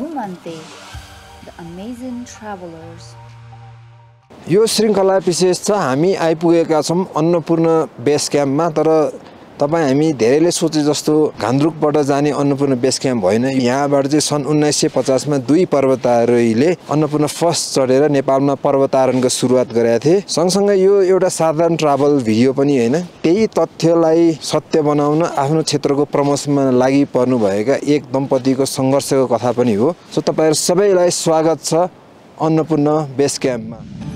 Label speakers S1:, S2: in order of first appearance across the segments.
S1: घुमन्ते, the amazing travelers.
S2: यो श्रृङ्खला विशेष छ। हामी आइपुगेका छौँ अन्नपूर्ण बेस क्याम्पमा। तर तपाईँ हामी धेरैले सोचे जस्तो घान्द्रुकबाट जाने अन्नपूर्ण बेस क्याम्प होइन। यहाँबाट चाहिँ सन् 1950 मा 2 पर्वतारोहीले अन्नपूर्ण फर्स्ट चढेर नेपालमा पर्वतारोहणको सुरुवात गरेका थिए। सँगसँगै यो एउटा साधारण ट्राभल भिडियो पनि होइन। त्यही तथ्यलाई सत्य बनाउन आफ्नो क्षेत्रको प्रमोसनमा लागि पर्नुभएका एक दम्पतिको सङ्घर्षको कथा पनि हो। सो तपाईँहरू सबैलाई स्वागत छ अन्नपूर्ण बेस क्याम्पमा।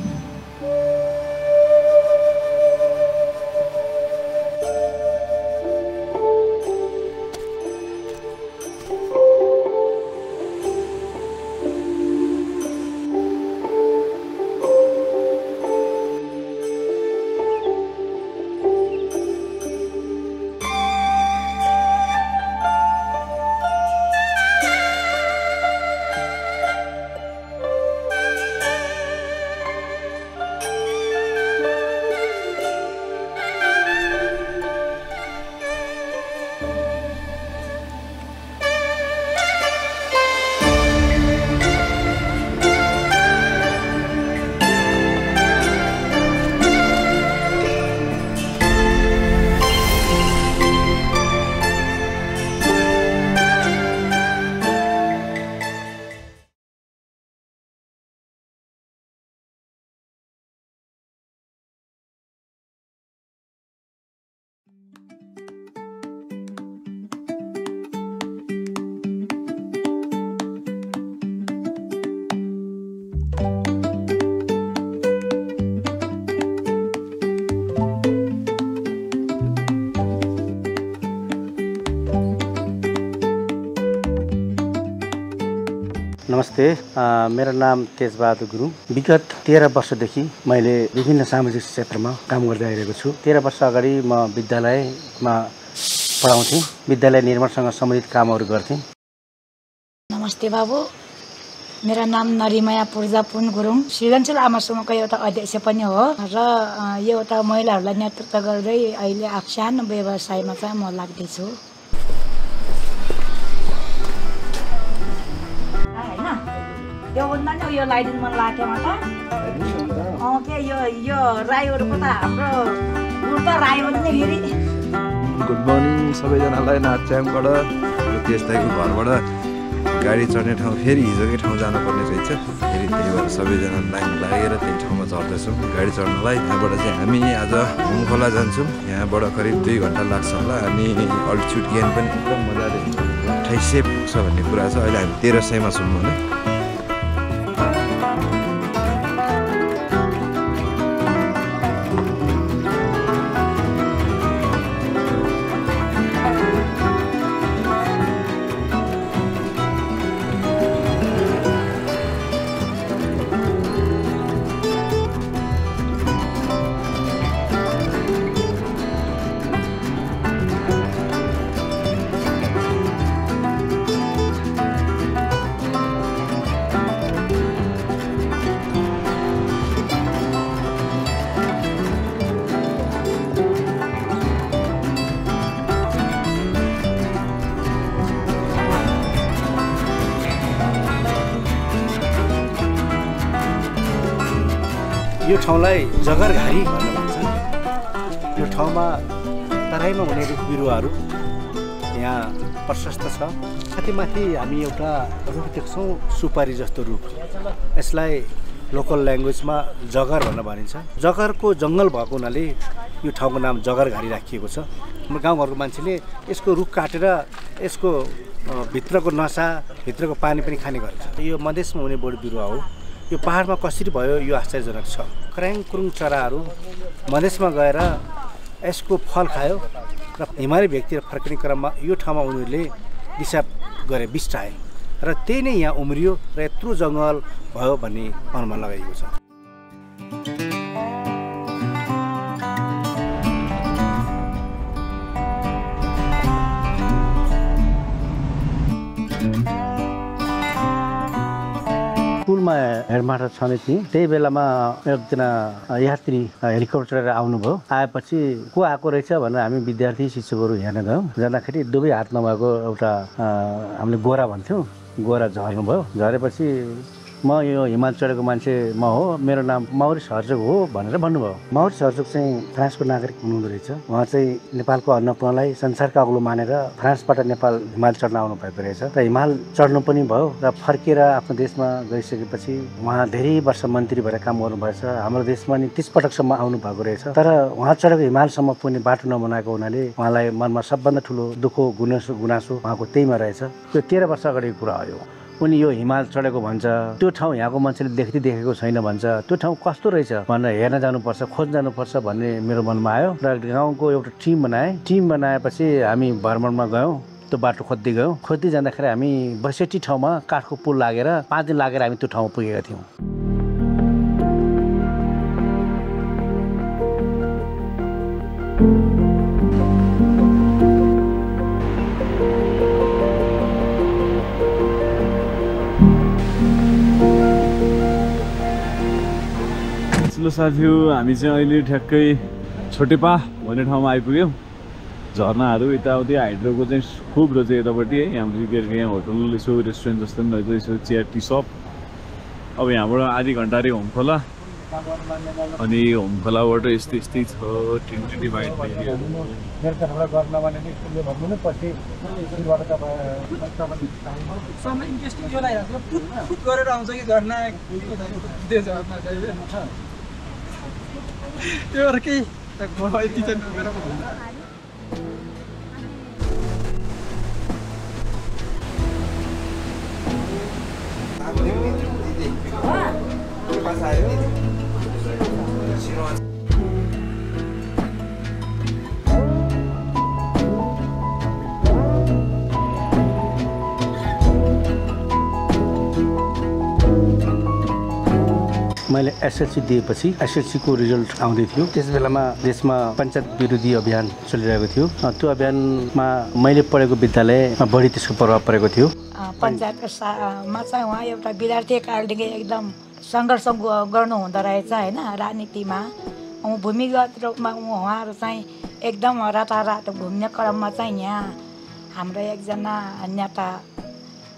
S3: नमस्ते, मेरो नाम तेजबहादुर गुरुङ। विगत 13 वर्षदेखि मैले विभिन्न सामाजिक क्षेत्रमा काम गर्दै आइरहेको छु। 13 वर्ष अगाडि म विद्यालयमा पढाउँथेँ, विद्यालय निर्माणसँग सम्बन्धित कामहरू गर्थेँ।
S4: नमस्ते बाबु, मेरो नाम नरिमाया पूर्जापुन गुरुङ। सृजनशील आमा समूहको एउटा अध्यक्ष पनि हो र यो एउटा महिलाहरूलाई नेतृत्व गर्दै अहिले सानो व्यवसायमा चाहिँ म लाग्दैछु। यो भन्दा यो लाइदिनु मन लाग्यो म त। के यो राईहरूको त हाम्रो त राई हो नि फेरि।
S2: गुड मर्निङ सबैजनालाई। नाच्याङबाट त्यस्तैको घरबाट गाडी चढ्ने ठाउँ फेरि हिजोकै ठाउँ जानुपर्ने रहेछ। फेरि त्यही भएर सबैजना लाइन लागेर त्यही ठाउँमा चढ्दैछौँ गाडी चढ्नलाई। यहाँबाट चाहिँ हामी आज हुमखोला जान्छौँ। यहाँबाट करिब 2 घन्टा लाग्छ होला। अनि अल्टिट्युड गेन पनि एकदम मजाले 2800 पुग्छ भन्ने कुरा छ। अहिले हामी 1300 मा छौँ भने।
S3: यो ठाउँलाई जगरघारी भनेर भन्छ। यो ठाउँमा तराईमा हुने रुख बिरुवाहरू यहाँ प्रशस्त छ। माथि हामी एउटा रुख देख्छौँ, सुपारी जस्तो रुख। यसलाई लोकल ल्याङ्ग्वेजमा जगर भनेर भनिन्छ। जगरको जङ्गल भएको हुनाले यो ठाउँको नाम जगरघारी राखिएको छ। हाम्रो गाउँघरको मान्छेले यसको रुख काटेर यसको भित्रको नसा, भित्रको पानी पनि खाने गर्छ। यो मधेसमा हुने बोट बिरुवा हो। यो पहाडमा कसरी भयो यो आश्चर्यजनक छ। क्राङक्रुङ चराहरू मधेसमा गएर यसको फल खायो र हिमाली व्यक्ति फर्किने क्रममा यो ठाउँमा उनीहरूले दिशा गरे, बिस्टाए र त्यही नै यहाँ उम्रियो र यत्रो जङ्गल भयो भन्ने अनुमान लगाइएको छ। स्कुलमा हेडमास्टर छँदै थिएँ। त्यही बेलामा एकजना यात्री हेलिकप्टर चढेर आउनुभयो। आएपछि को आएको रहेछ भनेर हामी विद्यार्थी शिक्षकहरू हेर्न गयौँ। जाँदाखेरि दुवै हात नभएको एउटा हामीले गोरा भन्थ्यौँ गएर झर्नुभयो। झरेपछि म यो हिमाल चढेको मान्छे म हो, मेरो नाम माउरिस हर्जोग हो भनेर भन्नुभयो। माउरिस हर्जोग चाहिँ फ्रान्सको नागरिक हुनुहुँदो रहेछ। उहाँ चाहिँ नेपालको अन्नपूर्णलाई संसारको अग्लो मानेर फ्रान्सबाट नेपाल हिमाल चढ्न आउनु भएको रहेछ। र हिमाल चढ्नु पनि भयो र फर्केर आफ्नो देशमा गइसकेपछि उहाँ धेरै वर्ष मन्त्री भएर काम गर्नुभएछ। हाम्रो देशमा नि 30 पटकसम्म आउनु भएको रहेछ। तर उहाँ चढेको हिमालसम्म पुग्ने बाटो नबनाएको हुनाले उहाँलाई मनमा सबभन्दा ठुलो दुःख गुनासो उहाँको त्यहीमा रहेछ। त्यो 13 वर्ष अगाडिको कुरा हो। उनी यो हिमाल चढेको भन्छ, त्यो ठाउँ यहाँको मान्छेले देखेको छैन भन्छ, त्यो ठाउँ कस्तो रहेछ भनेर हेर्न जानुपर्छ, खोज्न जानुपर्छ भन्ने मेरो मनमा आयो। र गाउँको एउटा टिम बनाएपछि हामी भ्रमणमा गयौँ। त्यो बाटो खोज्दै जाँदाखेरि हामी 62 ठाउँमा काठको पुल लागेर 5 दिन लागेर हामी त्यो ठाउँमा पुगेका थियौँ।
S5: साथीहरू हामी चाहिँ अहिले ठ्याक्कै छोटेपा भन्ने ठाउँमा आइपुग्यौँ। झरनाहरू यताउति हाइड्रोको चाहिँ खुब रहेछ यतापट्टि है। हाम्रो यहाँ होटल यसो रेस्टुरेन्ट जस्तो पनि रहेछ, यसो चिया टी सप। अब यहाँबाट आधी घन्टा अरे होमखोला, अनि होमखोलाबाट यस्तै छ ट्रिनिटी वाइट
S6: त्यो अर्कै यति चाहिँ
S3: मैले एसएलसी दिएपछि एसएलसीको रिजल्ट आउँदै थियो। त्यस बेलामा देशमा पञ्चायत विरोधी अभियान चलिरहेको थियो। त्यो अभियानमा मैले पढेको विद्यालयमा बढी त्यसको प्रभाव परेको थियो।
S4: पञ्चायतको मा चाहिँ उहाँ एउटा विद्यार्थी कालदेखि एकदम सङ्घर्ष गर्नु हुँदो रहेछ होइन। राजनीतिमा भूमिगत रूपमा उहाँहरू चाहिँ एकदम रातारात घुम्ने क्रममा चाहिँ यहाँ हाम्रो एकजना नेता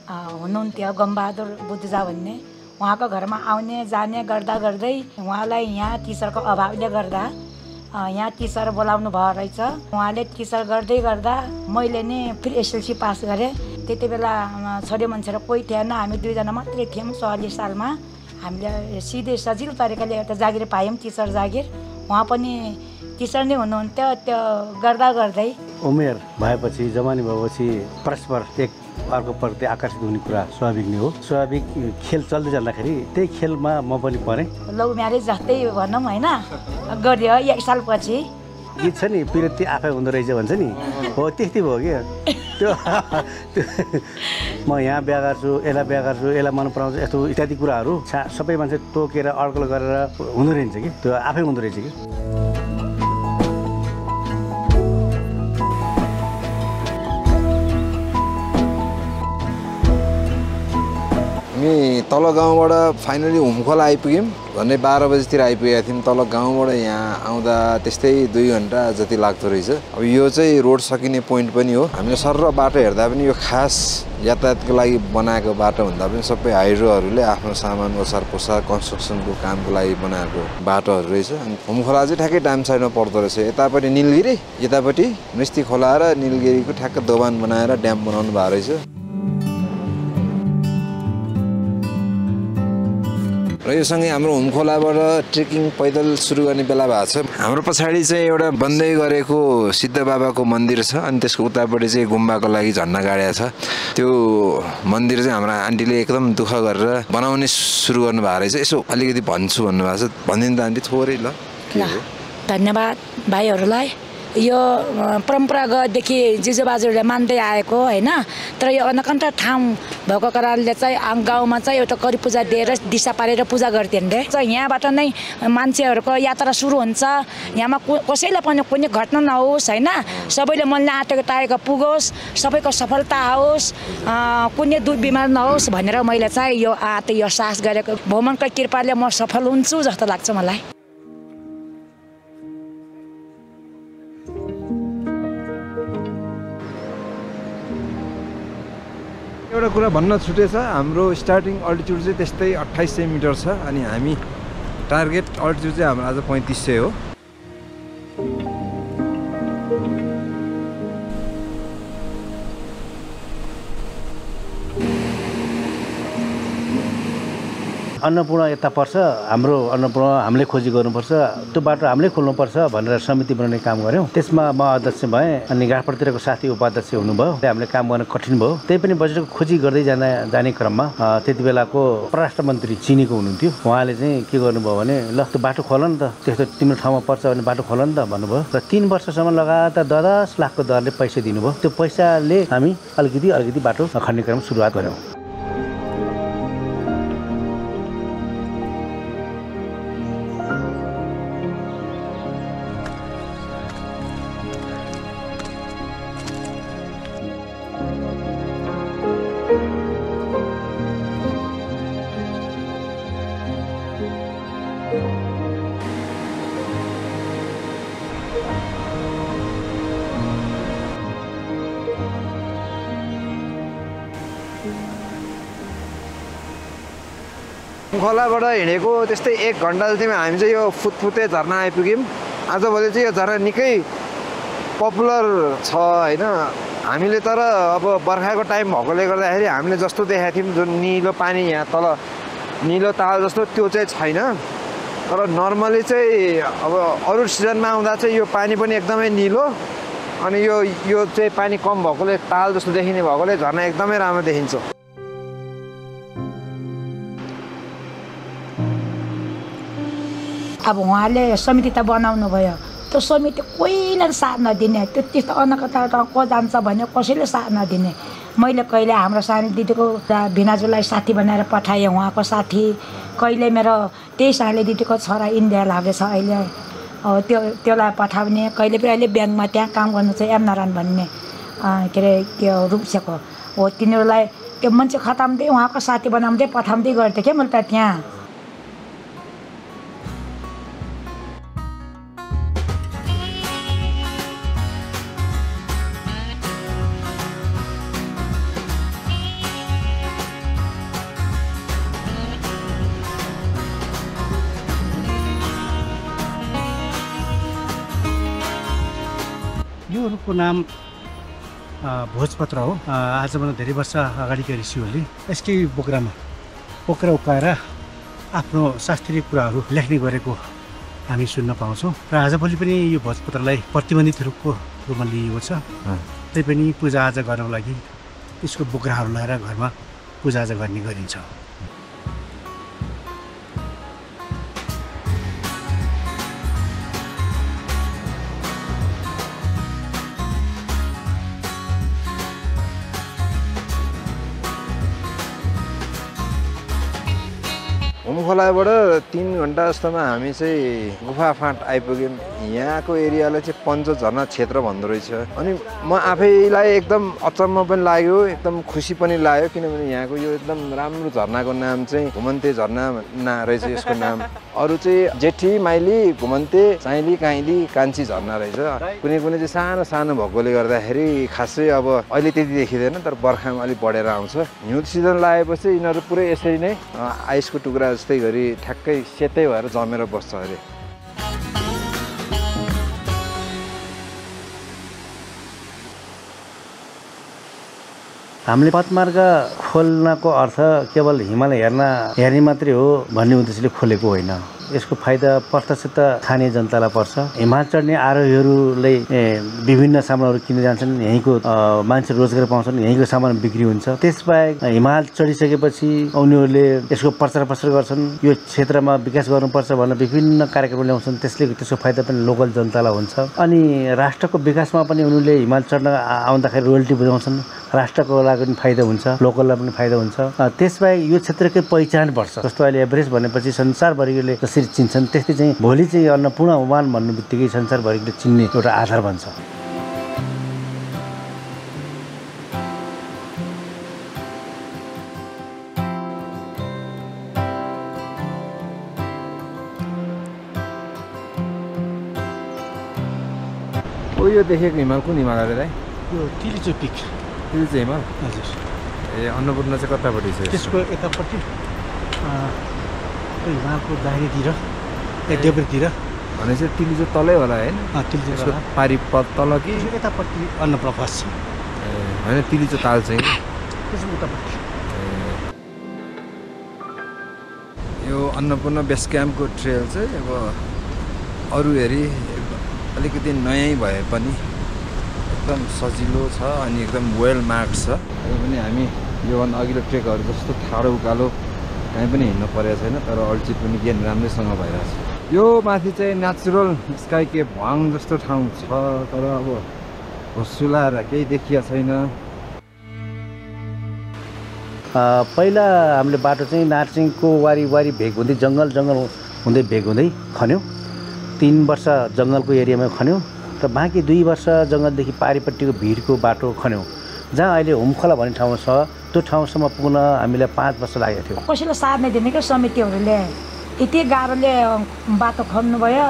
S4: हुनुहुन्थ्यो गमबहादुर बुद्धजा भन्ने। उहाँको घरमा आउने जाने गर्दै उहाँलाई यहाँ टिचरको अभावले गर्दा यहाँ टिचर बोलाउनु भयो रहेछ। उहाँले टिचर गर्दा मैले नि फेरि एसएलसी पास गरेँ। त्यति बेला छोरी मान्छेहरू कोही थिएन, हामी 2 जना मात्रै थियौँ। 44 सालमा हामीले सिधै सजिलो तरिकाले एउटा जागिर पायौँ, टिचर जागिर। उहाँ पनि टिचर नै हुनुहुन्थ्यो। त्यो गर्दै
S3: उमेर भएपछि जवानी भएपछि परस्पर एक अर्कोप्रति आकर्षित हुने कुरा स्वाभाविक नै हो। स्वाभाविक खेल चल्दै जाँदाखेरि त्यही खेलमा म पनि परेँ।
S4: लभ म्यारेज जस्तै भनौँ होइन, गरियो 1 सालपछि।
S3: गीत छ नि पिरती आफै हुँदो रहेछ भन्छ नि, हो त्यस्तै भयो क्या। त्यो म यहाँ बिहा गर्छु, यसलाई बिहा गर्छु, यसलाई मन पराउँछु, यस्तो इत्यादि कुराहरू सबै मान्छे टोकेर अड्कल गरेर हुँदो रहेछ कि त्यो आफै हुँदो रहेछ कि।
S2: हामी तल गाउँबाट फाइनली होमखोला आइपुग्यौँ। झन्डै 12 बजीतिर आइपुगेका थियौँ। तल गाउँबाट यहाँ आउँदा त्यस्तै 2 घन्टा जति लाग्दो रहेछ। अब यो चाहिँ रोड सकिने पोइन्ट पनि हो। हामीले सर्र बाटो हेर्दा पनि यो खास यातायातको लागि बनाएको बाटो भन्दा पनि सबै हाइड्रोहरूले आफ्नो सामान ओसार पोसार कन्स्ट्रक्सनको कामको लागि बनाएको बाटोहरू रहेछ। अनि होमखोला चाहिँ ठ्याक्कै डाम साइडमा पर्दो रहेछ। यतापट्टि निलगिरी, यतापट्टि मिस्ती खोला र निलगिरीको ठ्याक्क दोबान बनाएर ड्याम बनाउनु भएको रहेछ। र यो सँगै हाम्रो होमखोलाबाट ट्रेकिङ पैदल सुरु गर्ने बेला भएको छ। हाम्रो पछाडि चाहिँ एउटा बन्दै गरेको सिद्ध बाबाको मन्दिर छ, अनि त्यसको उतापट्टि चाहिँ गुम्बाको लागि झन्डा गाडेको छ। त्यो मन्दिर चाहिँ हाम्रो आन्टीले एकदम दुःख गरेर बनाउने सुरु गर्नु भएको रहेछ। यसो अलिकति भन्छु भन्नुभएको छ, भनिदिनु त आन्टी थोरै ल।
S4: धन्यवाद भाइहरूलाई। यो परम्परागतदेखि जिजुबाजुहरूले मान्दै आएको होइन। तर यो अनकन्ट ठाउँ भएको कारणले चाहिँ गाउँमा चाहिँ एउटा करी पूजा दिएर दिशा पारेर पूजा गर्थ्यन् रे। यहाँबाट नै मान्छेहरूको यात्रा सुरु हुन्छ। यहाँमा कसैलाई पनि कुनै घटना नहोस् होइन, सबैले मनले आँटेको तारेको पुगोस्, सबैको सफलता आओस्, कुनै दुःख बिमार नहोस् भनेर मैले चाहिँ यो साहस गरेको। भगवानको कृपाले म सफल हुन्छु जस्तो लाग्छ मलाई।
S2: एउटा कुरा भन्न छुटेछ हाम्रो स्टार्टिङ अल्टिट्युड चाहिँ त्यस्तै 2800 मिटर छ अनि हामी टार्गेट अल्टिट्युड चाहिँ हाम्रो आज 3500 हो
S3: अन्नपूर्ण यता पर्छ हाम्रो अन्नपूर्ण हामीले खोजी गर्नुपर्छ त्यो बाटो हामीले खोल्नुपर्छ भनेर समिति बनाउने काम गर्यौं त्यसमा म अध्यक्ष भएँ अनि गाडपट्टितिरको साथी उपाध्यक्ष हुनुभयो हामीले काम गर्न कठिन भयो त्यही पनि बजेटको खोजी गर्दै जाने क्रममा त्यति बेलाको परराष्ट्र मन्त्री चिनीको हुनुहुन्थ्यो उहाँले चाहिँ के गर्नुभयो भने ल त्यो बाटो खोल न त त्यस्तो तिम्रो ठाउँमा पर्छ भने बाटो खोल न त भन्नुभयो र 3 वर्षसम्म लगातार 10 लाखको दरले पैसा दिनुभयो त्यो पैसाले हामी अलिकति बाटो खन्ने क्रम सुरुवात गर्यौं
S2: खोलाबाट हिँडेको त्यस्तै 1 घण्टा जतिमा हामी चाहिँ यो फुतफुते झरना आइपुग्यौं आजभोलि चाहिँ यो झरना निकै पपुलर छ हैन हामीले तर अब बर्खाको टाइम भएकोले गर्दाखेरि हामीले जस्तो देखाएको थियौं जुन नीलो पानी यहाँ तल नीलो ताल जस्तो त्यो चाहिँ छैन तर नर्मली चाहिँ अब अरु सिजनमा आउँदा चाहिँ यो पानी पनि एकदमै नीलो अनि यो चाहिँ पानी कम भएकोले ताल जस्तो देखिने भएकोले झरना एकदमै राम्रो देखिन्छ
S4: अब उहाँले समिति त बनाउनु भयो त्यो समिति कोहीले साथ नदिने त्यो त्यस्तो अनकता को जान्छ भने कसैले साथ नदिने मैले कहिले हाम्रो सानी दिदीको भिनाजुलाई साथी बनाएर पठाएँ उहाँको साथी कहिले मेरो त्यही सानी दिदीको छोरा इन्डिया लागेछ अहिले त्यसलाई पठाउने कहिले पनि अहिले ब्याङ्कमा त्यहाँ काम गर्नु चाहिँ एम नारायण भन्ने के अरे त्यो रुप्सेको हो तिनीहरूलाई त्यो मान्छे खटाउँदै उहाँको साथी बनाउँदै पठाउँदै गर्थेँ क्या मैले त त्यहाँ
S3: यो रुखको नाम भोजपत्र हो आजभन्दा धेरै वर्ष अगाडिका ऋषिहरूले यसकै पोखरा उकाएर आफ्नो शास्त्रीय कुराहरू लेख्ने गरेको हामी सुन्न पाउँछौँ र आजभोलि पनि यो भोजपत्रलाई प्रतिबन्धित रुखको रूपमा लिएको छ त्यही पनि पूजाआजा गर्नको लागि यसको बोक्राहरू लगाएर घरमा पूजाआजा गर्ने गरिन्छ
S2: खोलाबाट 3 घण्टा जस्तोमा हामी चाहिँ गुफा फाँट आइपुग्यौँ यहाँको एरियालाई चाहिँ पञ्च झरना क्षेत्र भन्दो रहेछ अनि म आफैलाई एकदम अचम्म पनि लाग्यो एकदम खुसी पनि लाग्यो किनभने यहाँको यो एकदम राम्रो झरनाको नाम चाहिँ घुमन्ते झरना रहेछ यसको नाम अरू चाहिँ जेठी माइली घुमन्ते चाइली काइली कान्छी झरना रहेछ कुनै चाहिँ सानो सानो भएकोले गर्दाखेरि खासै अब अहिले त्यति देखिँदैन तर बर्खामा अलिक बढेर आउँछ हिउँ सिजन लागेपछि यिनीहरू पुरै यसरी नै आइसको टुक्रा जस्तै गरी ठ्याक्कै सेतै भएर जमेर बस्छ अरे
S3: हामीले पदमार्ग खोल्नको अर्थ केवल हिमालय हेर्ने मात्रै हो भन्ने उद्देश्यले खोलेको होइन यसको फाइदा प्रत्यक्षत स्थानीय जनतालाई पर्छ हिमाल चढ्ने आरोहीहरूले विभिन्न सामानहरू किन्न जान्छन् यहीँको मान्छे रोजगार पाउँछन् यहीँको सामान बिक्री हुन्छ त्यसबाहेक हिमाल चढिसकेपछि उनीहरूले यसको प्रचार प्रसार गर्छन् यो क्षेत्रमा विकास गर्नुपर्छ भनेर विभिन्न कार्यक्रम ल्याउँछन् त्यसको फाइदा पनि लोकल जनतालाई हुन्छ अनि राष्ट्रको विकासमा पनि उनीहरूले हिमाल चढ्न आउँदाखेरि रोयल्टी बुझाउँछन् राष्ट्रको लागि पनि फाइदा हुन्छ लोकललाई पनि फाइदा हुन्छ त्यसबाहेक यो क्षेत्रकै पहिचान बढ्छ जस्तो अहिले एभरेस्ट भनेपछि संसारभरिले जसरी चिन्छन् त्यस्तै चाहिँ भोलि चाहिँ अन्नपूर्ण उमान भन्ने बित्तिकै संसारभरिले चिन्ने एउटा आधार बन्छ
S2: यो देखेको हिमाल कुन हिमाल अरे दाइ
S3: यो तिलिचो पिक
S2: तिलिचो हिमाल
S3: हजुर
S2: ए अन्नपूर्ण चाहिँ कतापट्टि छ
S3: त्यसको यतापट्टि हिमालको दाहिनेतिर देब्रेतिर
S2: भनेपछि तिली चाहिँ तलै होला हैन
S3: त्यसको
S2: पारी तल कि
S3: यतापट्टि अन्नप्रकाश छ
S2: होइन तिली चाहिँ ताल चाहिँ
S3: त्यसको उतापट्टि
S2: यो अन्नपूर्ण बेस क्याम्पको ट्रेल चाहिँ अब अरू हेरी अलिकति नयाँ भए पनि एकदम सजिलो छ अनि एकदम वेल मार्क छ तर पनि हामी योभन्दा अघिल्लो ट्रेकहरू जस्तो ठाडो उकालो कहीँ पनि हिँड्नु परेको छैन तर अल्टिट्युड पनि गेन राम्रैसँग भइरहेछ यो माथि चाहिँ नेचुरल स्काई केप भ्वाङ जस्तो ठाउँ छ तर अब होसुलाएर केही देखिया छैन
S3: पहिला हामीले बाटो चाहिँ नार्सिङको वारी भेग हुँदै जङ्गल हुँदै भेग हुँदै खन्यौँ 3 वर्ष जङ्गलको एरियामा खन्यौँ र बाँकी 2 वर्ष जङ्गलदेखि पारिपट्टिको भिरको बाटो खन्यौँ जहाँ अहिले हुमखोला भन्ने ठाउँ छ त्यो ठाउँसम्म पुग्न हामीलाई 5 वर्ष लागेको थियो
S4: कसैले साथ नै दिने क्या समितिहरूले यति गाह्रोले बाटो खन्नु भयो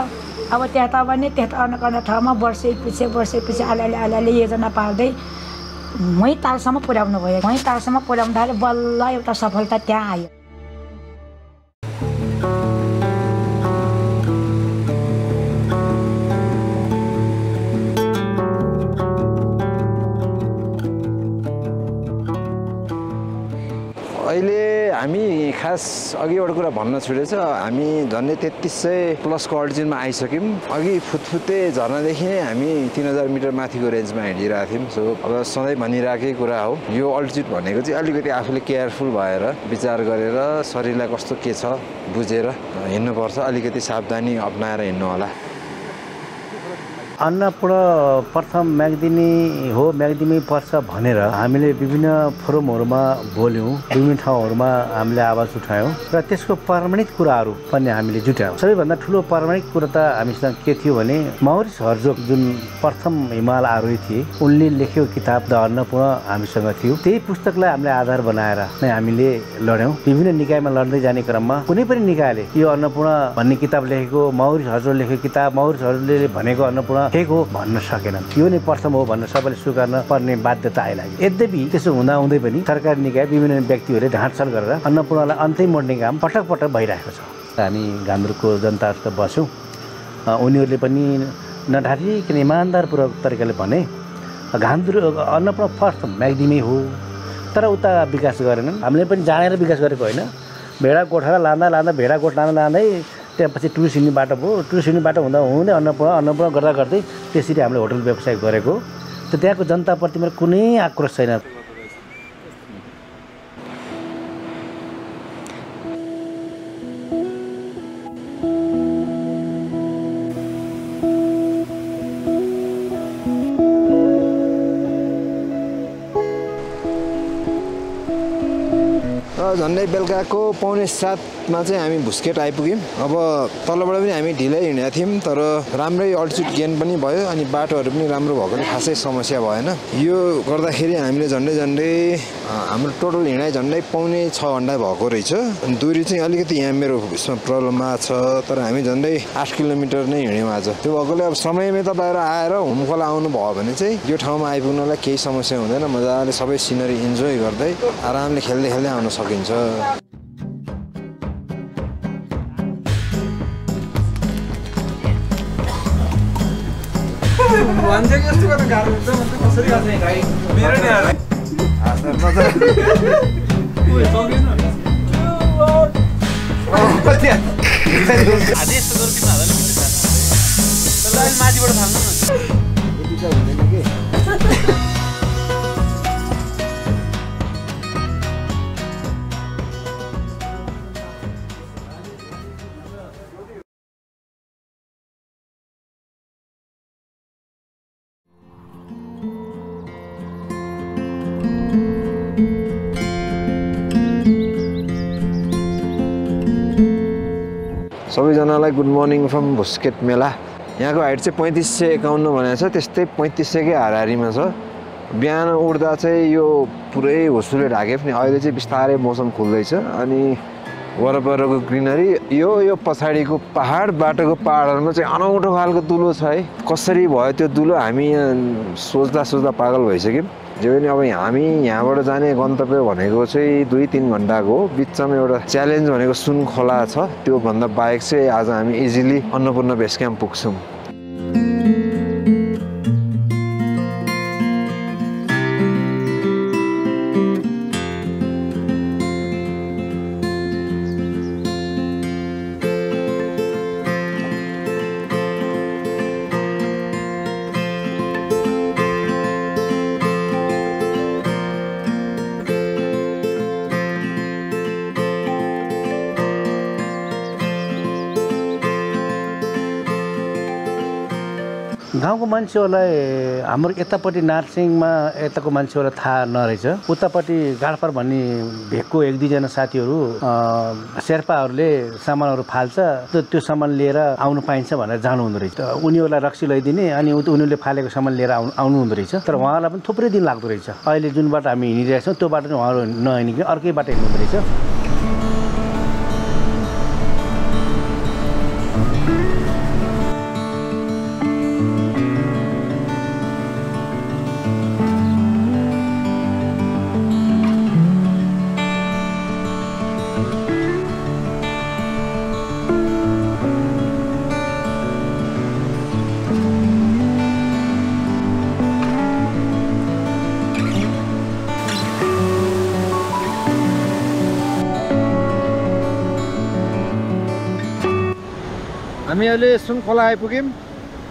S4: अब त्यहाँ त भने त्यहाँ अन्नकर्ण ठाउँमा वर्षैपछि अलिअलि योजना पार्दै मै तालसम्म पुर्याउनु भयो मै तालसम्म पुर्याउँदाखेरि बल्ल एउटा सफलता त्यहाँ आयो
S2: अहिले हामी खास अघि एउटा कुरा भन्न छुटेछ हामी झन्डै 3300+ अल्टिट्युडमा आइसक्यौँ अघि फुत्फुते झरनादेखि नै हामी 3000 मिटर माथिको रेन्जमा हिँडिरहेको थियौँ सो अब सधैँ भनिरहेकै कुरा हो यो अल्टिट्युड भनेको चाहिँ अलिकति आफूले केयरफुल भएर विचार गरेर शरीरलाई कस्तो के छ बुझेर हिँड्नुपर्छ अलिकति सावधानी अपनाएर हिँड्नु होला
S3: अन्नपूर्ण प्रथम म्याग्दिमी पर्छ भनेर हामीले विभिन्न फोरमहरूमा बोल्यौँ विभिन्न ठाउँहरूमा हामीले आवाज उठायौँ र त्यसको प्रमाणित कुराहरू पनि हामीले जुटायौँ सबैभन्दा ठुलो प्रमाणित कुरा त हामीसँग के थियो भने मौरिस हर्जोग जुन प्रथम हिमाल आरोही थिए उनले लेखेको किताब द अन्नपूर्ण हामीसँग थियो त्यही पुस्तकलाई हामीले आधार बनाएर नै हामीले लड्यौँ विभिन्न निकायमा लड्दै जाने क्रममा कुनै पनि निकायले यो अन्नपूर्ण भन्ने किताब लेखेको मौरिस हर्जोग लेखेको किताब मौरिस हर्जोगले भनेको अन्नपूर्ण ठेक हो भन्न सकेनन् यो नै प्रथम हो भनेर सबैले स्वीकार्न पर्ने बाध्यता आइलाग्यो यद्यपि त्यसो हुँदै पनि सरकारी निकाय विभिन्न व्यक्तिहरूले ढाँटछल गरेर अन्नपूर्णलाई अन्तै मोड्ने काम पटक भइरहेको छ हामी गान्तोकको जनताहरूसित बस्यौँ उनीहरूले पनि नढारिकन इमान्दारपूर्वक तरिकाले भने गान्तोक अन्नपूर्ण फर्स्ट म्याग्दिमै हो तर उता विकास गरेनन् हामीले पनि जानेर विकास गरेको होइन भेडाकोठा लाँदा भेडाकोट लाँदै त्यसपछि टुरिस्ट हिँड्ने बाटो भयो टुरिस्ट हिँड्ने बाटो हुँदै अन्नपूर्ण गर्दै त्यसरी हामीले होटल व्यवसाय गरेको त त्यहाँको जनताप्रति मेरो कुनै आक्रोश छैन
S2: झन्डै बेलुकाको 6:45 चाहिँ हामी भुस्केट आइपुग्यौँ अब तलबाट पनि हामी ढिलै हिँडेका थियौँ तर राम्रै अल्टिट्युड गेन पनि भयो अनि बाटोहरू पनि राम्रो भएकोले खासै समस्या भएन यो गर्दाखेरि हामीले झन्डै हाम्रो टोटल हिँडाइ झन्डै 5.5 घन्टा भएको रहेछ दूरी चाहिँ अलिकति यहाँ मेरो उसमा प्रब्लममा छ तर हामी झन्डै 8 किलोमिटर नै हिँड्यौँ आज त्यो भएकोले अब समयमै तपाईँहरू आएर हुमखोला आउनु भयो भने चाहिँ यो ठाउँमा आइपुग्नलाई केही समस्या हुँदैन मजाले सबै सिनरी इन्जोय गर्दै आरामले खेल्दै आउन सकिन्छ
S6: भन्छ कि यस्तो गर्दा गाह्रो हुन्छ म कसरी गर्छ गाडी मेरो नि हाल आधी यस्तो गर्नु किन हाल्दैन तर माथिबाट थाल्नु न
S2: यति चाहिँ हुँदैन के सबैजनालाई गुड मर्निङ फ्रम भुस्केट मेला यहाँको हाइट चाहिँ 3551 भनेको छ त्यस्तै 3500 कै हाराहारीमा छ बिहान उड्दा चाहिँ यो पुरै होसुले ढाके पनि अहिले चाहिँ बिस्तारै मौसम खुल्दैछ अनि वरपरको ग्रिनरी यो पछाडिको पहाड बाटोको पहाडहरूमा चाहिँ अनौठो खालको दुलो छ है कसरी भयो त्यो दुलो हामी यहाँ सोच्दा पागल भइसक्यौँ जे पनि अब हामी यहाँबाट जाने गन्तव्य भनेको चाहिँ 2-3 घन्टाको हो बिचमा एउटा च्यालेन्ज भनेको सुन खोला छ त्यो भन्दा बाहेक चाहिँ आज हामी इजिली अन्नपूर्ण बेस क्याम्प पुग्छौँ
S3: गाउँको मान्छेहरूलाई हाम्रो यतापट्टि नार्सिङमा यताको मान्छेहरूलाई थाहा नरहेछ उतापट्टि गाडपार भन्ने भेकको 1-2 जना साथीहरू शेर्पाहरूले सामानहरू फाल्छ त्यो सामान लिएर आउनु पाइन्छ भनेर जानु हुँदो रहेछ उनीहरूलाई रक्सी ल्याइदिने अनि उनीहरूले फालेको सामान लिएर आउनु हुँदो रहेछ तर उहाँलाई पनि थुप्रै दिन लाग्दो रहेछ अहिले जुन बाटो हामी हिँडिरहेका छौँ त्यो बाटो उहाँहरू नहिँडिकन अर्कै बाटो हिँड्नु हुँदो रहेछ
S2: हामी अहिले सुन खोला आइपुग्यौँ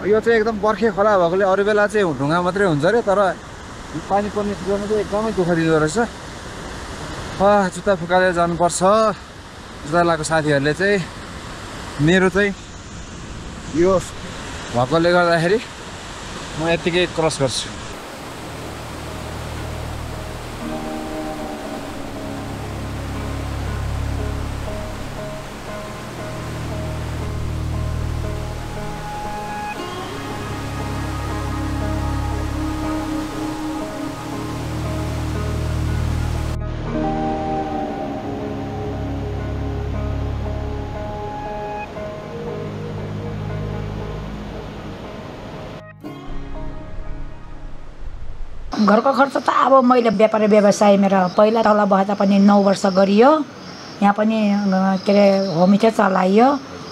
S2: यो चाहिँ एकदम बर्खे खोला भएकोले अरू बेला चाहिँ ढुङ्गा मात्रै हुन्छ अरे तर पानी पर्ने सिजनमा चाहिँ एकदमै दुःख दिँदो रहेछ जुत्ता फुकालेर जानुपर्छ जुत्ता लगाएको साथीहरूले चाहिँ मेरो चाहिँ यो भएकोले गर्दाखेरि म यत्तिकै क्रस गर्छु
S4: घरको खर्च त अब मैले व्यापारी व्यवसाय मेरो पहिला तल बस्दा पनि 9 वर्ष गरियो यहाँ पनि के अरे होमस्टे चलाइयो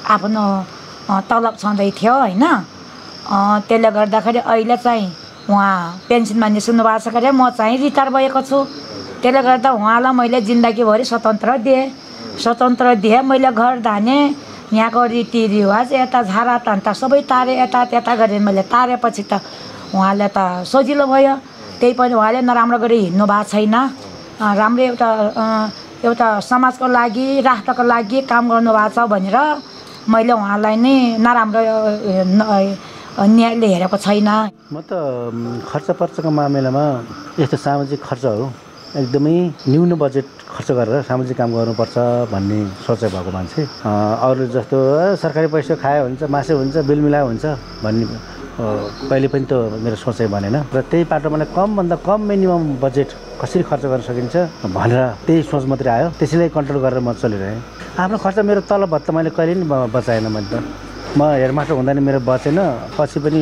S4: आफ्नो तलब छँदै थियो हैन त्यसले गर्दाखेरि अहिले चाहिँ उहाँ पेन्सनमा निस्कनु भएको छ गरे म चाहिँ रिटायर भएको छु त्यसले गर्दा उहाँलाई मैले जिन्दगीभरि स्वतन्त्र दिए मैले घर धाने यहाँको रीतिरिवाज यता झारा तान्ता सबै तारे यता त्यता गरेँ मैले तारेपछि त उहाँले त सजिलो भयो त्यही पनि उहाँले नराम्रो गरी हिँड्नु भएको छैन राम्रो एउटा समाजको लागि राष्ट्रको लागि काम गर्नु भएको छ भनेर मैले उहाँलाई नै नराम्रो न्यायले हेरेको छैन
S3: म त खर्चपर्चको मामिलामा यस्तो सामाजिक खर्चहरू एकदमै न्यून बजेट खर्च गरेर सामाजिक काम गर्नुपर्छ भन्ने सोचाइ भएको मान्छे अरू जस्तो सरकारी पैसा खायो हुन्छ मासु हुन्छ बिल मिलायो हुन्छ भन्ने कहिले पनि त मेरो सोचाइ भनेन र त्यही बाटोमा कमभन्दा कम मिनिमम बजेट कसरी खर्च गर्न सकिन्छ भनेर त्यही सोच मात्रै आयो त्यसैलाई कन्ट्रोल गरेर म चलिरहेँ आफ्नो खर्च मेरो तलब भत्ता मैले कहिले नि बचाएन मैले त म हेडमास्टर हुँदा नि मेरो बचेन पछि पनि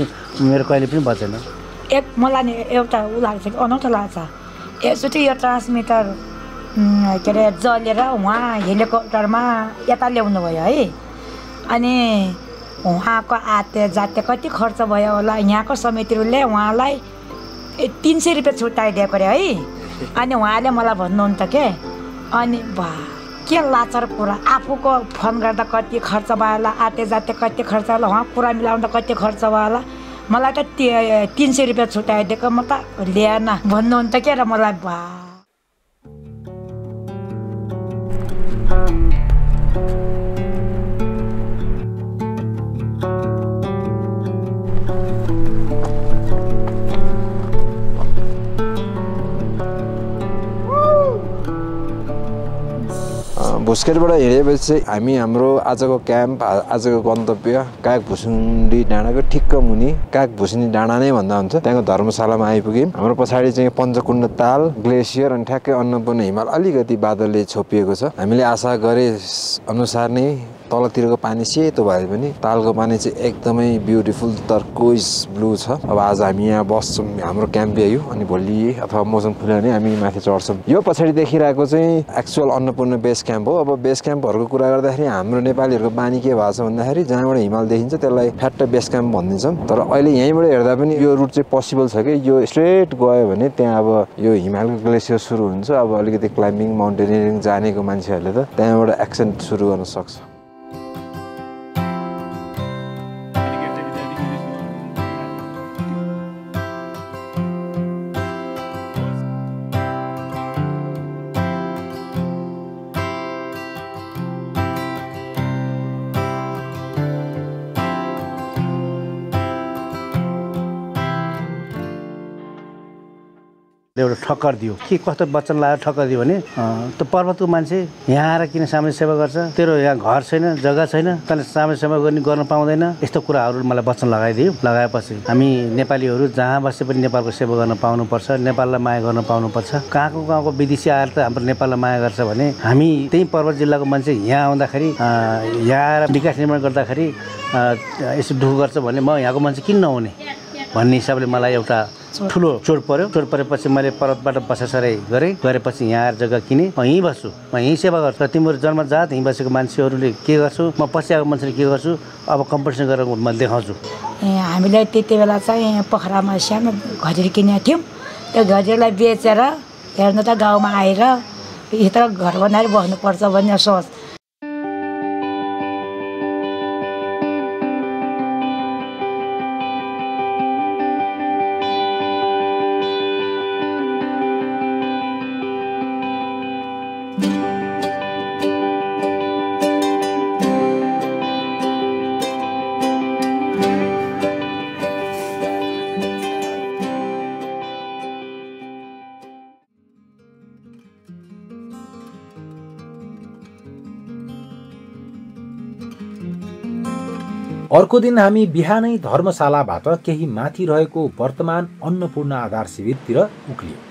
S3: मेरो कहिले पनि बचेन
S4: मलाई नि एउटा उ लाग्छ कि अनौठो लाग्छ एकचोटि यो ट्रान्समिटर के अरे जलेर उहाँ हेलिकप्टरमा यता ल्याउनु भयो है अनि उहाँको आते जाते कति खर्च भयो होला यहाँको समितिले उहाँलाई 300 रुपियाँ छुट्याइदिएको अरे है अनि उहाँले मलाई भन्नुहुन्छ के अनि के लाचार कुरा आफूको फोन गर्दा कति खर्च भयो होला आते जाते कति खर्च होला उहाँ कुरा मिलाउँदा कति खर्च भयो होला मलाई त 300 रुपियाँ छुट्याइदिएको म त ल्याएन भन्नुहुन्छ के र मलाई
S2: भुस्केरबाट हिँडेपछि चाहिँ हामी हाम्रो आजको क्याम्प आजको गन्तव्य कागभुसुन्डी डाँडाको ठिक्क मुनि कागभुसुन्डी डाँडा नै भन्दा हुन्छ त्यहाँको धर्मशालामा आइपुग्यौँ। हाम्रो पछाडि चाहिँ पञ्चकुण्ड ताल ग्लेसियर अनि ठ्याक्कै अन्नपूर्ण हिमाल अलिकति बादलले छोपिएको छ। हामीले आशा गरे अनुसार नै तलतिरको पानी सेतो भए पनि तालको पानी चाहिँ एकदमै ब्युटिफुल टर्कोइज ब्लू छ। अब आज हामी यहाँ बस्छौँ, हाम्रो क्याम्प भ्यायो अनि भोलि अथवा मौसम खुल्यो भने हामी माथि चढ्छौँ। यो पछाडि देखिरहेको चाहिँ एक्चुअल अन्नपूर्ण बेस क्याम्प हो। अब बेस क्याम्पहरूको कुरा गर्दाखेरि हाम्रो नेपालीहरूको बानी के भएको छ भन्दाखेरि जहाँबाट हिमाल देखिन्छ त्यसलाई फ्याट्ट बेस क्याम्प भनिदिन्छौँ। तर अहिले यहीँबाट हेर्दा पनि यो रुट चाहिँ पोसिबल छ कि यो स्ट्रेट गयो भने त्यहाँ अब यो हिमालको ग्लेसियर सुरु हुन्छ। अब अलिकति क्लाइम्बिङ माउन्टेनियरिङ जानेको मान्छेहरूले त त्यहाँबाट एक्सन सुरु गर्न सक्छ।
S3: एउटा ठक्कर दियो के कस्तो वचन लाग्यो ठक्कर दियो भने त्यो पर्वतको मान्छे यहाँ आएर किन सामाजिक सेवा गर्छ, तेरो यहाँ घर छैन जग्गा छैन तैँले सामाजिक सेवा गर्न पाउँदैन, यस्तो कुराहरू मलाई वचन लगाइदियो। लगाएपछि हामी नेपालीहरू जहाँ बसे पनि नेपालको सेवा गर्न पाउनुपर्छ, नेपाललाई माया गर्न पाउनुपर्छ। कहाँको विदेशी आएर त हाम्रो नेपाललाई माया गर्छ भने हामी त्यही पर्वत जिल्लाको मान्छे यहाँ आउँदाखेरि यहाँ आएर विकास निर्माण गर्दाखेरि यसो दुःख गर्छ भने म यहाँको मान्छे किन नहुने भन्ने हिसाबले मलाई एउटा ठुलो चोट पर्यो। चोट परेपछि मैले पर्वतबाट बसासराई गरेपछि यहाँ आएर जग्गा किनेँ। म यहीँ बस्छु, म यहीँ सेवा गर्छु। तिम्रो जन्मजात यहीँ बसेको मान्छेहरूले के गर्छु, म पछि आएको मान्छेले के गर्छु, अब कम्पिटिसन गरेर म देखाउँछु।
S4: हामीलाई त्यति बेला चाहिँ पोखरामा सानो घरेरी किनेको थियौँ। त्यो घरेरीलाई बेचेर हेर्न त गाउँमा आएर यत्र घर बनाएर बस्नुपर्छ भन्ने सोच।
S7: अर्को दिन हामी बिहानै धर्मशालाबाट केही माथि रहेको वर्तमान अन्नपूर्ण आधार शिविरतिर उक्लियौँ।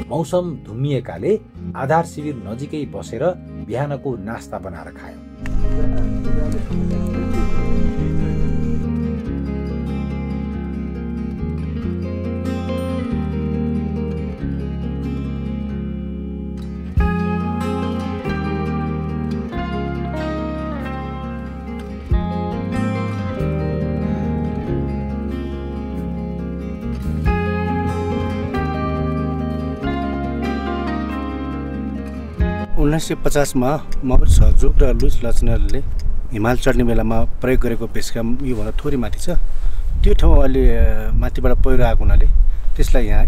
S7: मौसम धुम्मिएकाले आधार शिविर नजिकै बसेर बिहानको नास्ता बनाएर खायौँ।
S3: उन्नाइस सय 50 मा मौरिस हर्जोग र लुइस लचनरले हिमाल चढ्ने बेलामा प्रयोग गरेको बेस क्याम्प योभन्दा थोरै माथि छ। त्यो ठाउँ अहिले माथिबाट पहिरो आएको हुनाले त्यसलाई यहाँ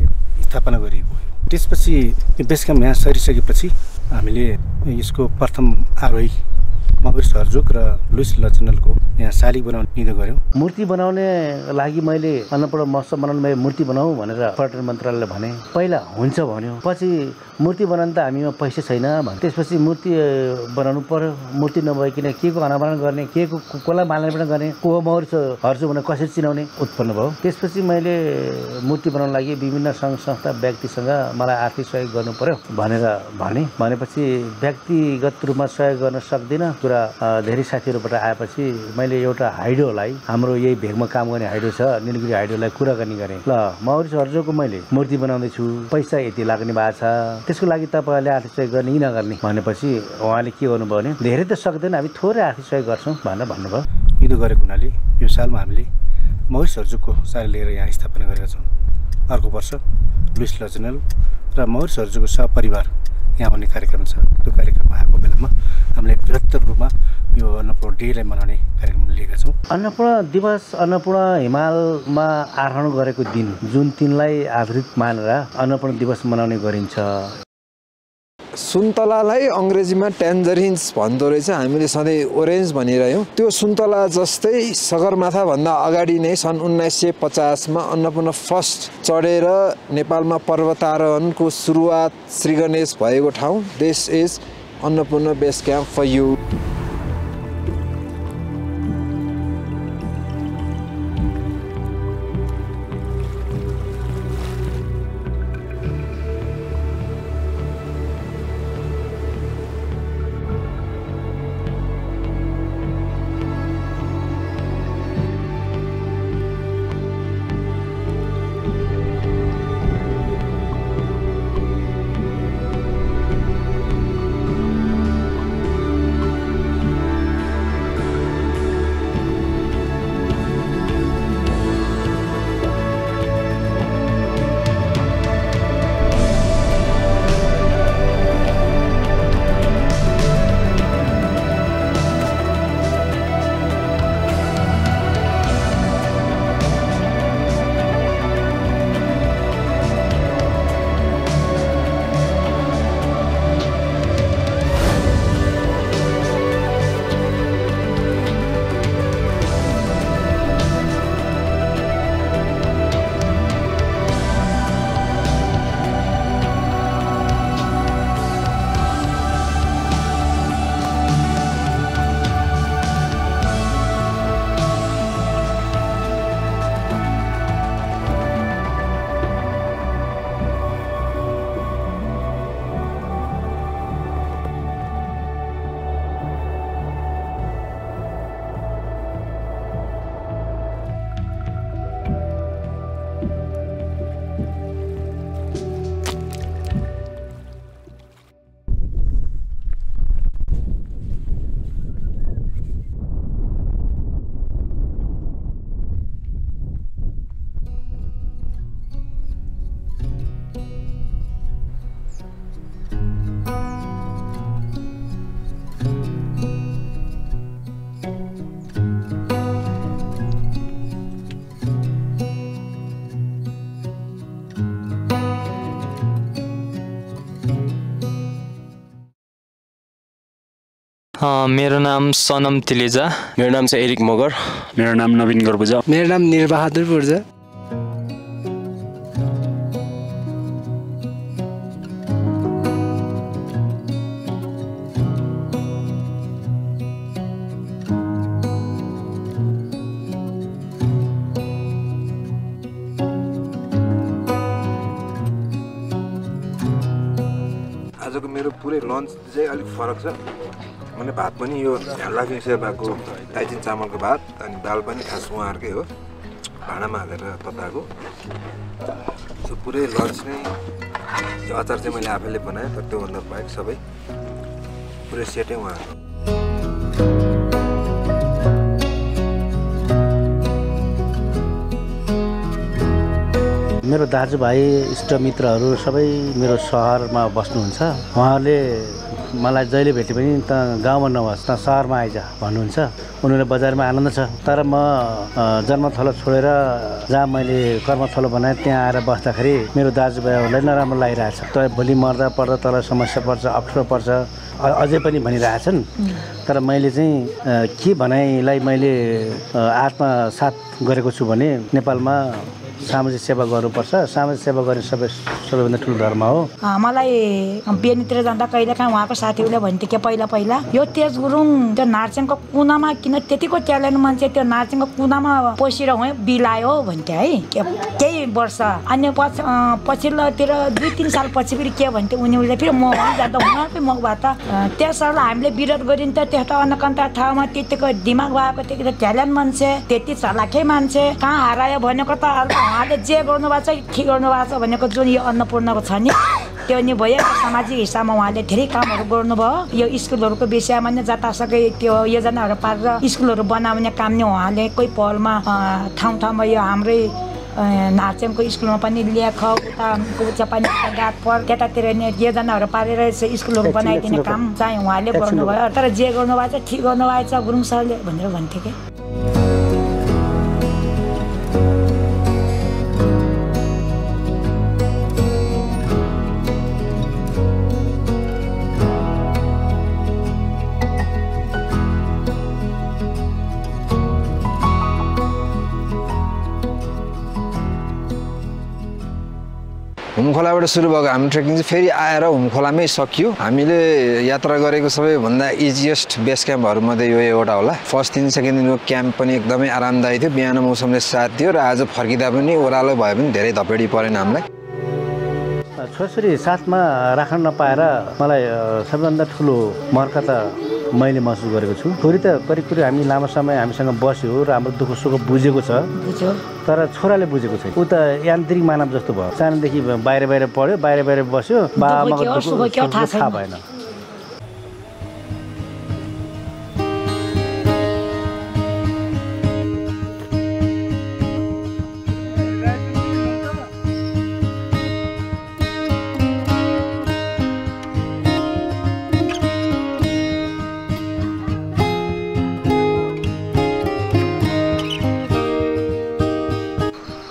S3: स्थापना गरिएको हो। त्यसपछि बेस क्याम्प यहाँ सरिसकेपछि हामीले यसको प्रथम आरोही मौरिस हर्जोग र लुइस लचनरको यहाँ शालिग बनाउने निधो गऱ्यौँ। मूर्ति बनाउने लागि मैले अन्नपूर्ण महोत्सव बनाउनु मूर्ति बनाऊ भनेर पर्यटन मन्त्रालयले भने। पहिला हुन्छ भन्यो, पछि मूर्ति बनाउनु त हामीमा पैसा छैन भने। त्यसपछि मूर्ति बनाउनु पर्यो। मूर्ति नभइकन के को अनावरण गर्ने, के को कसलाई माल्यार्पण गर्ने, को मौरिस हर्जोग भनेर कसरी चिनाउने उत्पन्न भयो। त्यसपछि मैले मूर्ति बनाउन लागि विभिन्न सङ्घ संस्था व्यक्तिसँग मलाई आर्थिक सहयोग गर्नु पर्यो भनेपछि व्यक्तिगत रूपमा सहयोग गर्न सक्दिनँ। कुरा धेरै साथीहरूबाट आएपछि मैले एउटा हाइडोलाई, हाम्रो यही भेगमा काम गर्ने हाइडो छ निलगिरी हाइडोलाई कुराकानी गरेँ। ल मौरिस हर्जोगको मैले मूर्ति बनाउँदैछु, पैसा यति लाग्ने भएको छ, त्यसको लागि तपाईँहरूले आर्थिक सहयोग गर्ने कि नगर्ने भनेपछि उहाँले के गर्नुभयो भने धेरै त सक्दैन, हामी थोरै आर्थिक सहयोग गर्छौँ भनेर भन्नुभयो। निधो गरेको हुनाले यो सालमा हामीले मौरिस हर्जोगको साल लिएर यहाँ स्थापना गरेका छौँ। अर्को वर्ष लुइस लचनर र मौरिस हर्जोगको सपरिवार यहाँ आउने कार्यक्रम छ। त्यो कार्यक्रममा आएको बेलामा हामीले बृहत्तर रूपमा यो अन्नपूर्ण डेलाई मनाउने कार्यक्रम लिएका छौँ। अन्नपूर्ण दिवस अन्नपूर्ण हिमालमा आरोहण गरेको दिन जुन 3 लाई आधारित मानेर अन्नपूर्ण दिवस मनाउने गरिन्छ।
S2: सुन्तलालाई अङ्ग्रेजीमा ट्यान्जरिन्स भन्दो रहेछ, हामीले सधैँ ओरेन्ज भनिरह्यौँ। त्यो सुन्तला जस्तै सगरमाथा भन्दा अगाडि नै सन् 1950 मा अन्नपूर्ण फर्स्ट चढेर नेपालमा पर्वतारोहणको सुरुवात श्री गणेश भएको ठाउँ। This is Annapurna base camp for you.
S8: मेरो नाम सनम तिलेजा।
S9: मेरो नाम चाहिँ एरिक मगर।
S10: मेरो नाम नवीन गर्बुजा।
S11: मेरो नाम निरबहादुर पूर्जा।
S2: आजको मेरो पुरै लन्च चाहिँ अलिक फरक छ। मैले भात पनि यो लाफिङ शेर्पाको ताइचिन चामलको भात, अनि दाल पनि खास उहाँहरूकै हो, भाँडामा हालेर तताएको। सो पुरै लन्च नै यो अचार चाहिँ मैले आफैले बनाएँ, तर त्योभन्दा बाहेक सबै पुरै सेटै उहाँहरूको।
S3: मेरो दाजुभाइ इष्टमित्रहरू सबै मेरो सहरमा बस्नुहुन्छ। उहाँहरूले मलाई जहिले भेटे पनि त गाउँमा नबस् त सहरमा आइज भन्नुहुन्छ। उनीहरूले बजारमा आनन्द छ, तर म जन्मथलो छोडेर जहाँ मैले कर्मथलो बनाएँ त्यहाँ आएर बस्दाखेरि मेरो दाजुभाइहरूलाई नराम्रो लागिरहेछ। त भोलि मर्दा पर्दा तँलाई समस्या पर्छ, अप्ठ्यारो पर्छ अझै पनि भनिरहेछन्। तर मैले चाहिँ के भनाइलाई मैले आत्मसात गरेको छु भने नेपालमा सामाजिक सेवा गर्नुपर्छ। सामाजिक सेवा गर्ने सबैभन्दा ठुलो धर्म हो।
S4: मलाई बेनीतिर जाँदा कहिलेकाहीँ उहाँको साथीहरूले भन्थे कि पहिला यो तेज गुरुङ त्यो नार्चेनको कुनामा किन त्यतिको ट्यालेन्ट मान्छे त्यो नार्चेनको कुनामा पसेर उहाँ बिलायो भन्थे है केही वर्ष। अनि पछिल्लोतिर 2-3 साल पछि फेरि के भन्थे उनीहरूले फेरि म जाँदा उहाँकै मबाट त्यसलाई हामीले विरोध गरिन्छ। त्यस्तो अन्नकन्ता ठाउँमा त्यतिको दिमाग भएको त्यतिको ट्यालेन्ट मान्छे, त्यति चलाकै मान्छे कहाँ हरायो भनेको त उहाँले जे गर्नुभएको छ के गर्नुभएको छ भनेको जुन यो अन्नपूर्णको छ नि त्यो नि भयो। सामाजिक हिसाबमा उहाँले धेरै कामहरू गर्नुभयो। यो स्कुलहरूको विषयमा नै जतासकै त्यो योजनाहरू पारेर स्कुलहरू बनाउने काम नि उहाँले कोही पहलमा ठाउँ ठाउँमा यो हाम्रै नार्चेमको स्कुलमा पनि लेख उता उच्च पनि गात पर त्यतातिर योजनाहरू पारेर स्कुलहरू बनाइदिने काम चाहिँ उहाँले गर्नुभयो तर जे गर्नुभएको छ ठिक गर्नुभएको छ गुरुङ सरले भनेर भन्थे के
S2: हुमखोलाबाट सुरु भएको हाम्रो ट्रेकिङ चाहिँ फेरि आएर हुमखोलामै सकियो हामीले यात्रा गरेको सबैभन्दा इजिएस्ट बेस क्याम्पहरूमध्ये यो एउटा होला फर्स्ट दिन सेकेन्ड दिनको क्याम्प पनि एकदमै आरामदायी थियो बिहान मौसमले साथ दियो र आज फर्किँदा पनि ओह्रालो भए पनि धेरै धपेडी परेन हामीलाई
S3: छोरी साथमा राख्न नपाएर मलाई सबैभन्दा ठुलो मर्का त मैले महसुस गरेको छु छोरी त करिब हामी लामो समय हामीसँग बस्यो र हाम्रो दुःख सुख बुझेको छ तर छोराले बुझेको छैन ऊ त यान्त्रिक मानव जस्तो भयो सानोदेखि बाहिर पढ्यो बाहिर बस्यो बाबाआमाको दुःख थाहा भएन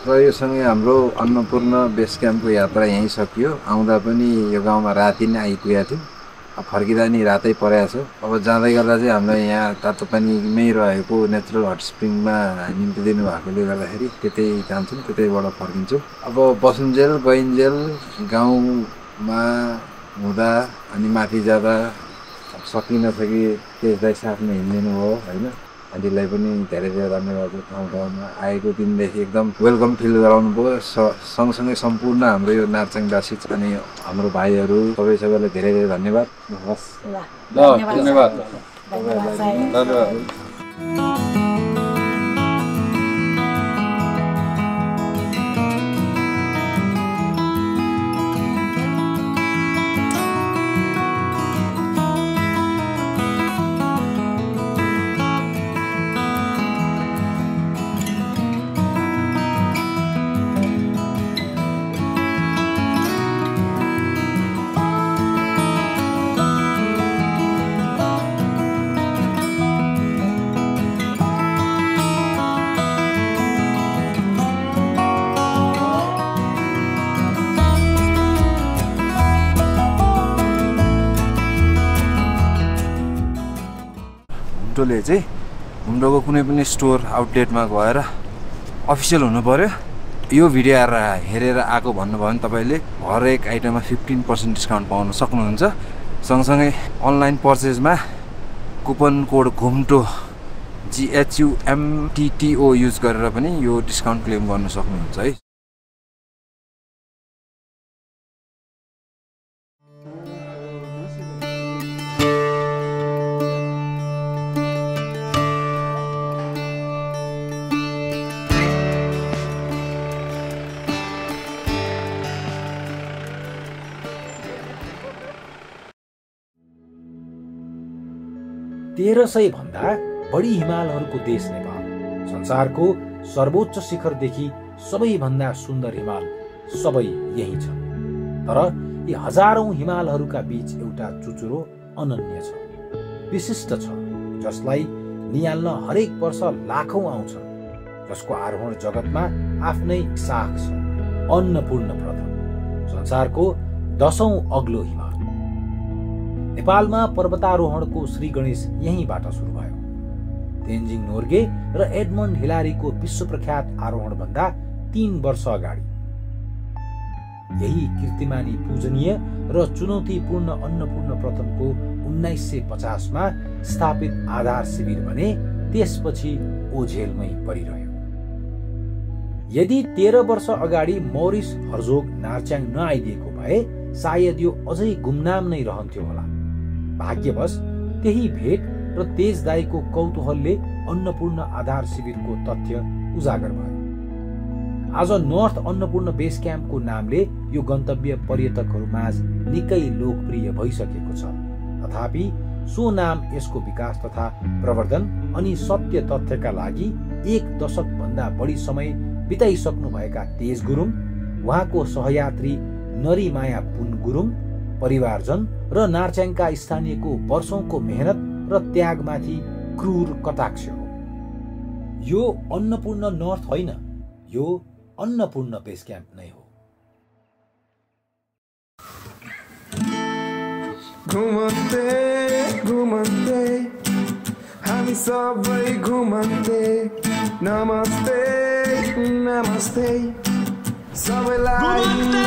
S2: र यो सँगै हाम्रो अन्नपूर्ण बेस क्याम्पको यात्रा यहीँ सकियो आउँदा पनि यो गाउँमा राति नै आइपुगेको थियो फर्किँदा नि रातै परेको छ अब जाँदै गर्दा चाहिँ हामीलाई यहाँ तातोपानीमै रहेको नेचुरल हट स्प्रिङमा निम्ति दिनुभएकोले गर्दाखेरि त्यतै जान्छौँ त्यतैबाट फर्किन्छौँ अब बसुन्जेल गइन्जेल गाउँमा हुँदा अनि माथि जाँदा सकि नसकी त्यसलाई साथमा हिँडिदिनु हो होइन आन्टीलाई पनि धेरै धेरै धन्यवाद ठाउँमा आएको दिनदेखि एकदम वेलकम फिल गराउनु भयो सँगसँगै सम्पूर्ण हाम्रो यो नार्चाङवासी अनि हाम्रो भाइहरू सबैलाई धेरै धेरै धन्यवाद हस् ल धन्यवाद हुम्टोले चाहिँ हुम्टोको कुनै पनि स्टोर आउटलेटमा गएर अफिसियल हुनु पर्यो यो भिडियो हेरेर आएको भन्नुभयो भने तपाईँले हरेक आइटममा 15% डिस्काउन्ट पाउन सक्नुहुन्छ सँगसँगै अनलाइन पर्चेजमा coupon code Ghumtto GHUMTTO use गरेर पनि यो डिस्काउन्ट क्लेम गर्न सक्नुहुन्छ है
S7: तेह्र सय भन्दा बढी हिमालहरूको देश नेपाल संसारको सर्वोच्च शिखरदेखि सबैभन्दा सुन्दर हिमाल सबै यही छ तर यी हजारौं हिमालहरूका बीच एउटा चुचुरो अनन्य छ विशिष्ट छ जसलाई निहाल्न हरेक वर्ष लाखौं आउँछन् जसको आरोहण जगतमा आफ्नै साख छ अन्नपूर्ण प्रथम संसारको 10औं अग्लो हिमाल नेपालमा पर्वतारोहणको श्री गणेश यहीँबाट सुरु भयो तेन्जिङ नोर्गे र एडमन्ड हिलारीको विश्वप्रख्यात आरोहणभन्दा 3 वर्ष अगाडि यही कीर्तिमानी पूजनीय र चुनौतीपूर्ण अन्नपूर्ण प्रथमको 1950 मा स्थापित आधार शिविर भने त्यसपछि ओझेलमै परिरह्यो यदि 13 वर्ष अगाडि मौरिस हर्जोग नार्च्याङ नआइदिएको भए सायद यो अझै गुमनाम नै रहन्थ्यो होला भाग्यवश त्यही भेट र तेजदाईको कौतूहलले अन्नपूर्ण आधार शिविरको तथ्य उजागर भयो आज नर्थ अन्नपूर्ण बेस क्याम्पको नामले यो गन्तव्य पर्यटकहरूमाझ निकै लोकप्रिय भइसकेको छ तथापि सो नाम यसको विकास तथा प्रवर्धन अनि सत्य तथ्यका लागि 1 दशक भन्दा बढी समय बिताइसक्नुभएका तेज गुरुङ, उहाँको सहयात्री नरिमाया पुन गुरुङ, परिवारजन र नार्च्याङका स्थानीयको वर्षौंको मेहनत र त्यागमाथि क्रूर कटाक्ष हो। यो अन्नपूर्ण नर्थ होइन, यो अन्नपूर्ण बेस क्याम्प नै हो।
S9: घुमन्ते घुमन्ते हामी सबै घुमन्ते, नमस्ते नमस्ते सबैलाई